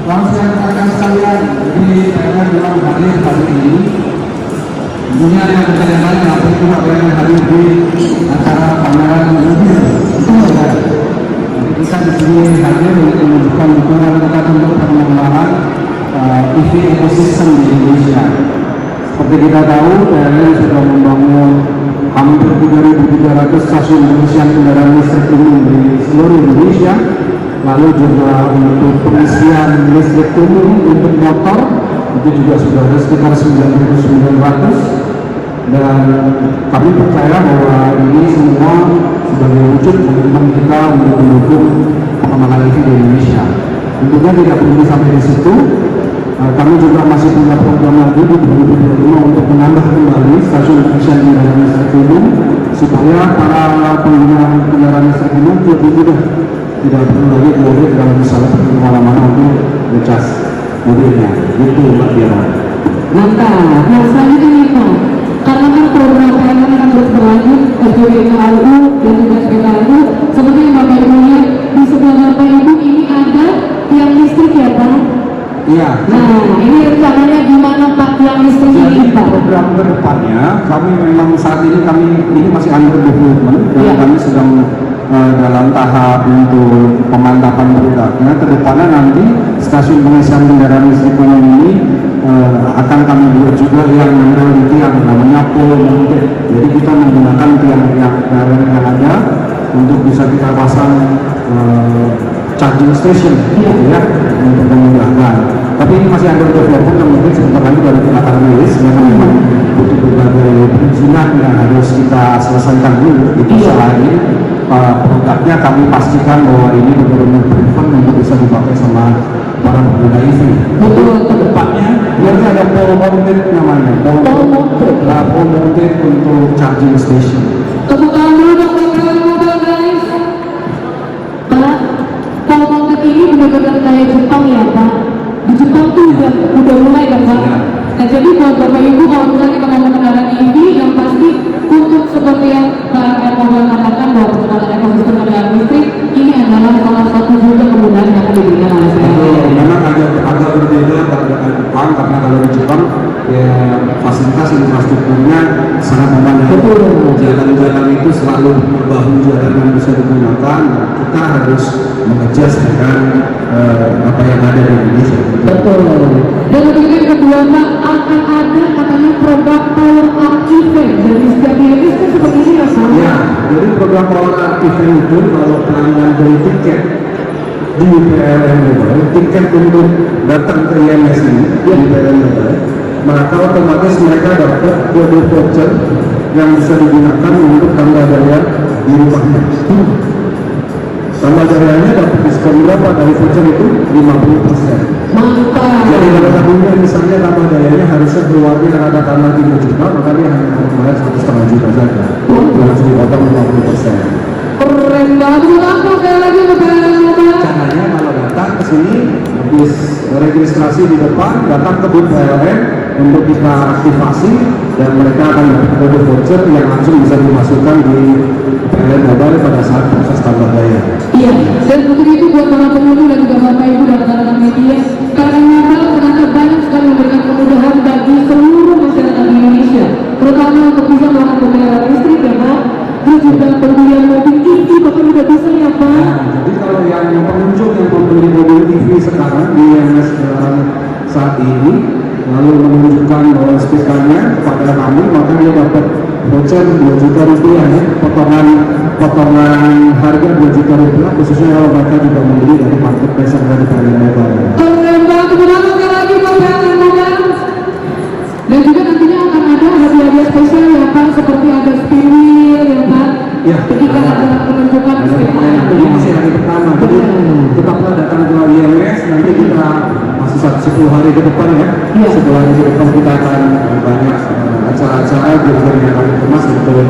siang rekan sekalian, jadi saya dalam hadir hari ini. Tentunya yang berkaitan dengan itu yang hadir di acara pameran mobil itu ya. Jadi kita di sini hadir untuk menunjukkan dukungan kita untuk pengembangan EV ekosistem di Indonesia. Seperti kita tahu, PLN sudah membangun hampir 3.300 stasiun pengisian kendaraan listrik umum di seluruh Indonesia. Lalu juga untuk pengisian listrik umum untuk motor itu juga sudah ada sekitar 9.900, dan kami percaya bahwa ini semua sebagai wujud komitmen kita untuk mendukung pengembangan EV di Indonesia. Tentunya tidak berhenti sampai di situ. Kami juga masih punya program lagi di 2025 untuk menambah kembali stasiun pengisian kendaraan listrik umum supaya para pengguna kendaraan listrik umum lebih mudah, tidak perlu lagi kemudian dalam misalnya pergi kemana-mana untuk ngecas mobilnya. Gitu Mbak Diana. Mantap. Nah selanjutnya nih Pak, karena kan program PLN akan terus berlanjut, SPKLU dan juga SPKLU, seperti yang Bapak Ibu lihat di sebelah Bapak Ibu ini ada tiang listrik ya Pak? Iya. Nah ini rencananya gimana Pak tiang listrik ini Pak? Program kedepannya kami memang saat ini ini masih under development dan kami sedang dalam tahap untuk pemantapan produknya. Kedepannya nanti stasiun pengisian kendaraan listrik umum ini akan kami buat juga yang menempel di tiang, namanya pole mounted. Jadi kita menggunakan tiang-tiang yang ada untuk bisa kita pasang charging station, ya, untuk memudahkan. Tapi ini masih under development dan mungkin sebentar lagi baru kita akan rilis, karena memang butuh berbagai perizinan yang harus kita selesaikan dulu. Itu selain produknya kami pastikan bahwa ini benar-benar proven untuk bisa dipakai sama para pengguna EV. Betul. Kedepannya nanti ada pole mounted namanya, pole mounted untuk charging station. Tepuk tangan dulu dong guys. Pak, pole mounted ini benar-benar kayak Jepang ya Pak. Di Jepang tuh udah mulai kan Pak. Nah jadi buat Bapak Ibu kalau misalnya kita ngomong kendaraan EV yang pasti untuk seperti yang Pak Ermoban katakan bahwa pengenalan ekosistem kendaraan listrik ini adalah salah satu juga kemudahan yang akan diberikan oleh PLN. Memang agak berbeda dengan Jepang, karena kalau di Jepang ya fasilitas infrastrukturnya sangat memadai. Jalan-jalan itu selalu bahu jalan yang bisa digunakan. Kita harus mengejas dengan apa yang ada di Indonesia. Betul. Dan untuk yang kedua Pak, akan ada katanya program Power Up Event dari setiap unit kan seperti ini ya Pak? Ya, jadi program Power Up Event itu kalau pelanggan beli tiket di PLN Mobile, tiket untuk datang ke IMS ini di PLN Mobile, maka otomatis mereka dapat kode voucher yang bisa digunakan untuk tambah daya di rumahnya. Tambah dayanya dapat diskon berapa dari voucher itu? 50%. Mantap. Jadi kalau tadinya misalnya tambah dayanya harusnya keluarnya ada tambah 3 juta, maka dia hanya harus bayar 1,5 juta saja. Langsung dipotong 50%. Keren banget. Apa sekali lagi untuk PLN Mobile? Caranya kalau datang ke sini, habis registrasi di depan, datang ke booth PLN untuk kita aktivasi, dan mereka akan dapat kode voucher yang langsung bisa dimasukkan di PLN Mobile pada saat proses tambah daya. Iya, dan untuk itu buat para pengunjung dan juga Bapak Ibu dan rekan-rekan media, PLN Mobile ternyata banyak sekali memberikan kemudahan bagi seluruh masyarakat di Indonesia, terutama untuk bisa melakukan pembayaran listrik ya Pak, terus juga pembelian mobil EV bahkan udah bisa ya Pak. Nah, jadi kalau yang pengunjung yang membeli mobil EV sekarang di IMS saat ini, lalu menunjukkan bahwa stikernya kepada kami, maka dia dapat voucher 2 juta rupiah ya, potongan harga 2 juta rupiah, khususnya kalau mereka juga membeli dari marketplace yang ada di PLN Mobile. Keren banget, terima kasih lagi Pak PLN Mobile. Dan juga nantinya akan ada hadiah-hadiah spesial ya Pak, seperti ada spin wheel ya Pak. Ya, ketika ada penunjukan ini masih hari pertama, jadi tetaplah datang ke IMS, nanti kita masih 10 hari ke depan ya. 10 hari ke depan kita akan banyak acara-acara yang akan dikemas untuk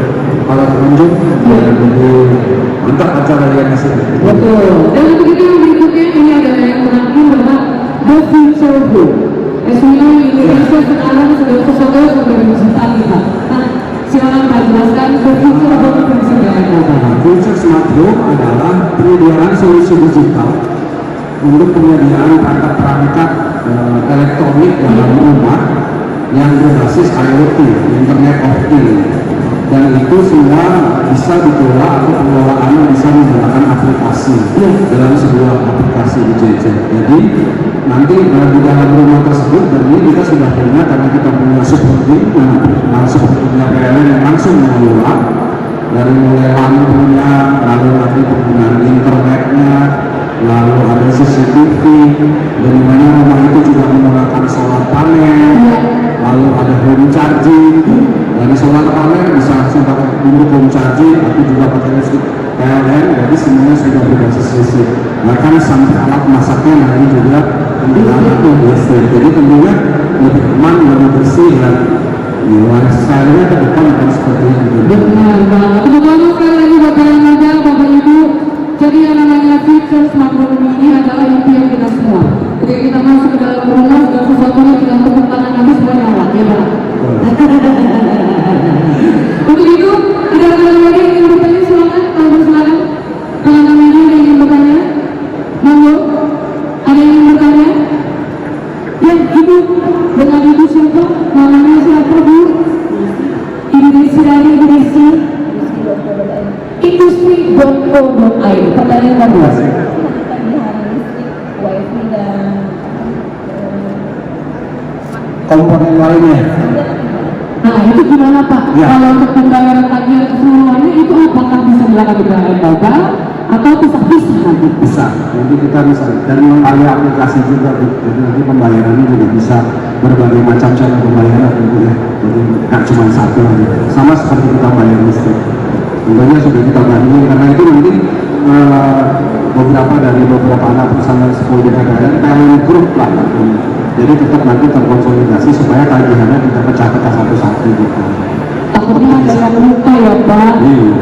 para pengunjung dan jadi mantap acara IMS ini. Betul. Dan untuk itu yang berikutnya ini adalah yang terakhir adalah The Future Group. As we know Indonesia sekarang sudah sesuatu yang berwisata Pak. Nah, silakan Pak jelaskan The Future Group fungsinya apa? Future Smart Group adalah penyediaan solusi digital untuk penyediaan perangkat-perangkat elektronik dalam rumah yang berbasis IoT, Internet of Things, dan itu semua bisa dikelola atau pengelolaannya bisa menggunakan aplikasi dalam sebuah aplikasi IJJ. Jadi nanti di dalam rumah tersebut, dan ini kita sudah punya karena kita punya seperti punya PLN yang langsung mengelola dari mulai lampunya, lalu nanti penggunaan internetnya, lalu ada CCTV, dan dimana rumah itu juga menggunakan solar panel, lalu ada home charging. Dari solar panel bisa langsung pakai untuk home charging, tapi juga pakai listrik PLN, jadi semuanya sudah berbasis listrik. Bahkan sampai alat masaknya nanti juga menggunakan listrik. Jadi tentunya lebih aman, lebih bersih, dan lifestyle-nya ke depan akan seperti itu. Benar banget. Teman-teman sekali lagi Bapak yang ada, Bapak Ibu. Jadi yang namanya future smart home ini adalah impian kita semua. Ketika kita masuk ke dalam rumah, segala sesuatunya kita tepuk tangan nanti semua nyala, ya Pak. Untuk itu, ada lagi yang ingin bertanya, silakan. Kalau silakan. Kalau namanya ada yang ingin bertanya, monggo. Ada yang ingin bertanya? Ya, Ibu. Dengan Ibu siapa? Namanya siapa, Bu? Ibu Desi dari Ibu Desi. Industri.co.id. Pertanyaan kedua. Komponen lainnya. Nah, itu gimana Pak? Ya. Kalau untuk pembayaran tagihan keseluruhannya itu apakah bisa dilakukan dengan mobile atau pisah-pisah nanti? Bisa, nanti kita bisa, dan melalui aplikasi juga, jadi nanti pembayarannya juga bisa berbagai macam cara pembayaran tentunya, jadi nggak cuma satu aja, sama seperti kita bayar listrik. Tentunya sudah kita bandingin, karena itu nanti beberapa anak perusahaan sekolah di PLN, PLN Group lah tentunya. Jadi tetap nanti terkonsolidasi supaya tagihannya kita pecah-pecah satu-satu gitu. Takutnya ada yang lupa ya Pak.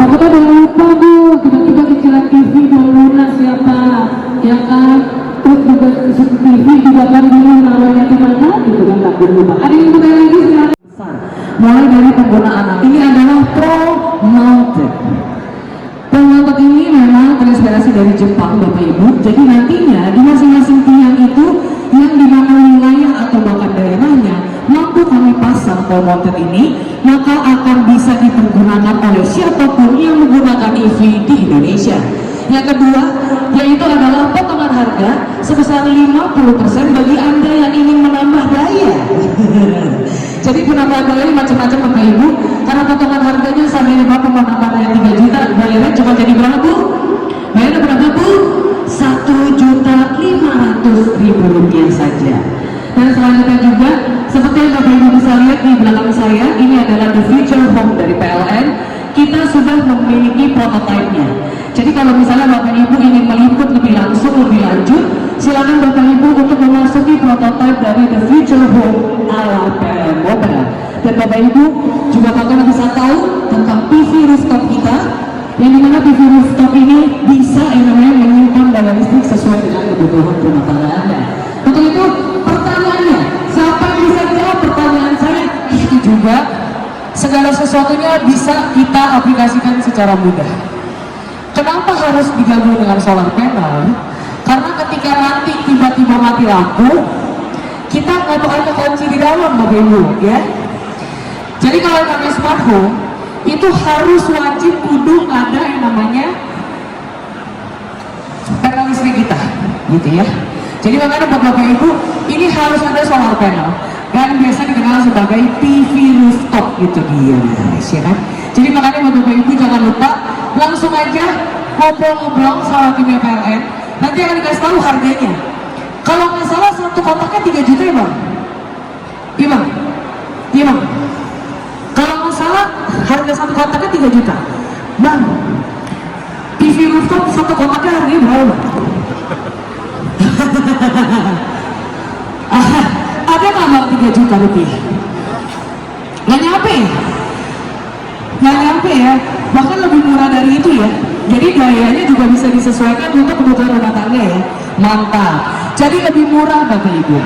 Takutnya ada yang lupa Bu, tiba-tiba cicilan TV belum lunas ya Pak, ya kan? Terus juga CCTV juga kan bingung namanya di mana gitu kan, takut lupa. Ada yang bertanya lagi silakan. Mulai dari penggunaan ini adalah Pro Mounted. Pro Mounted ini memang terinspirasi dari Jepang Bapak Ibu. Jadi nantinya di masing-masing tiang itu yang di mana wilayah atau bahkan daerahnya mampu kami pasang Pro Mounted ini, maka akan bisa dipergunakan oleh siapapun yang menggunakan EV di Indonesia. Yang kedua, yaitu adalah potongan harga sebesar 50% bagi Anda yang ingin menambah daya. Jadi penambahan daya macam-macam Bapak Ibu, karena potongan harganya sampai Bapak menambah daya 3 juta, bayarnya cuma jadi berapa Bu? Bayarnya berapa Bu? 1.500.000 rupiah saja. Dan selanjutnya juga, seperti yang Bapak Ibu bisa lihat di belakang saya, ini adalah the future home dari PLN. Kita sudah memiliki prototipenya. Jadi kalau misalnya Bapak Ibu ingin meliput lebih langsung, lebih lanjut, silakan Bapak Ibu untuk memasuki prototipe dari the future home ala PLN Mobile. Dan Bapak Ibu juga bakal bisa tahu tentang PV rooftop kita, yang dimana PV rooftop ini bisa yang namanya menyimpan daya listrik sesuai dengan kebutuhan rumah tangga Anda. Untuk itu pertanyaannya, siapa yang bisa jawab pertanyaan saya? Itu juga segala sesuatunya bisa kita aplikasikan secara mudah. Kenapa harus digabung dengan solar panel? Karena ketika nanti tiba-tiba mati lampu, kita nggak bakal kekunci di dalam Bapak Ibu, ya. Jadi kalau yang namanya smart home itu harus wajib kudu ada yang namanya panel listrik kita, gitu ya. Jadi makanya buat Bapak Ibu ini harus ada solar panel dan biasa dikenal sebagai PV rooftop gitu dia, guys, ya kan. Jadi makanya buat Bapak Ibu jangan lupa langsung aja ngobrol-ngobrol sama timnya PLN. Nanti akan dikasih tahu harganya. Kalau nggak salah satu kotaknya 3 juta ya Bang? Iya Bang? Iya Bang? Kalau nggak salah harga satu kotaknya 3 juta. Bang, PV rooftop satu kotaknya harganya berapa Bang? Ada nggak Bang 3 juta rupiah? Nggak nyampe ya? Nggak nyampe ya? Bahkan lebih murah dari itu ya. Jadi dayanya juga bisa disesuaikan untuk kebutuhan rumah tangga ya. Mantap. Jadi lebih murah Bapak Ibu.